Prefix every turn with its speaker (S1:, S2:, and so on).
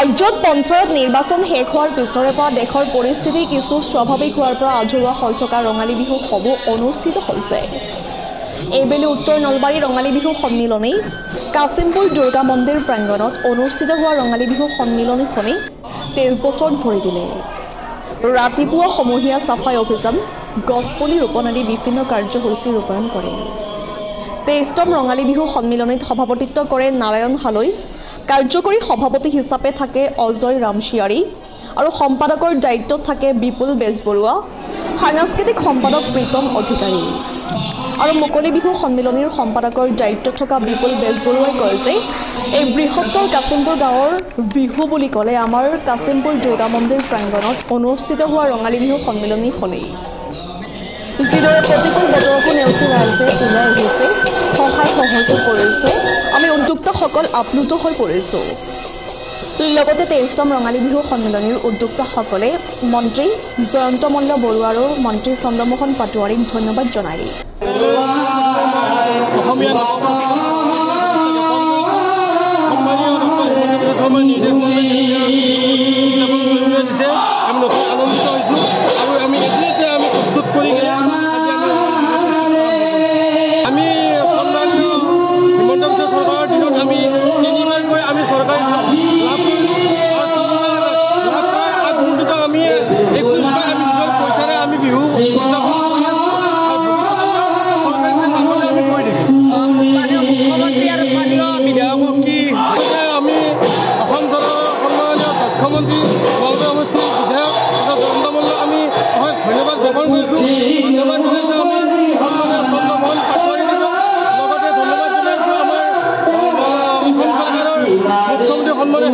S1: ৰাজ্যত পঞ্চায়ত নিৰ্বাচন শেষ হোৱাৰ পিছৰে পৰা দেশৰ পৰিস্থিতি কিছু স্বাভাৱিক হোৱাৰ পৰা আধৰুৱা হৈ থকা ৰঙালী বিহুসমূহ অনুষ্ঠিত হৈছে। এইবেলি উত্তৰ নলবাৰী ৰঙালী বিহু সন্মিলনী কাছিমপুৰ দুৰ্গা মন্দিৰ প্ৰাংগণত অনুষ্ঠিত হোৱা ৰঙালী বিহু সন্মিলনীখনে 23 বছৰ ভৰি দিলে। ৰাতিপুৱা সমূহীয়া চাফাই অভিযান, গছপুলি ৰোপণ আদি বিভিন্ন কাৰ্যসূচী ৰূপায়ণ কৰে। 23তম ৰঙালী বিহু সন্মিলনীত সভাপতিত্ব কৰে নাৰায়ণ হালৈ। কাৰ্যকৰী সভাপতি হিচাপে থাকে অজয় ৰামচিয়াৰী আৰু সম্পাদকৰ দায়িত্বত থাকে বিপুল বেজবৰুৱা, সাংস্কৃতিক সম্পাদক প্ৰীতম অধিকাৰী। আৰু মুকলি বিহু সন্মিলনীৰ সম্পাদকৰ দায়িত্বত থকা বিপুল বেজবৰুৱাই কয় যে এই বৃহত্তৰ কাছিমপুৰ গাঁৱৰ বিহু বুলি ক'লে আমাৰ কাছিমপুৰ দুৰ্গা মন্দিৰ প্ৰাংগণত অনুষ্ঠিত হোৱা ৰঙালী বিহু সন্মিলনীখনেই। যিদৰে প্ৰতিকূল বতৰকো নেওচি ৰাইজে ওলাই আহিছে, সহায় সহযোগ কৰিছে, আমি উদ্যোক্তাসকল আপ্লুত হৈ পৰিছোঁ। লগতে 23তম ৰঙালী বিহু সন্মিলনীৰ উদ্যোক্তাসকলে মন্ত্ৰী জয়ন্ত মল্ল বৰুৱা আৰু মন্ত্ৰী চন্দ্ৰমোহন পাটোৱাৰীক ধন্যবাদ জনায়।
S2: সন্মানে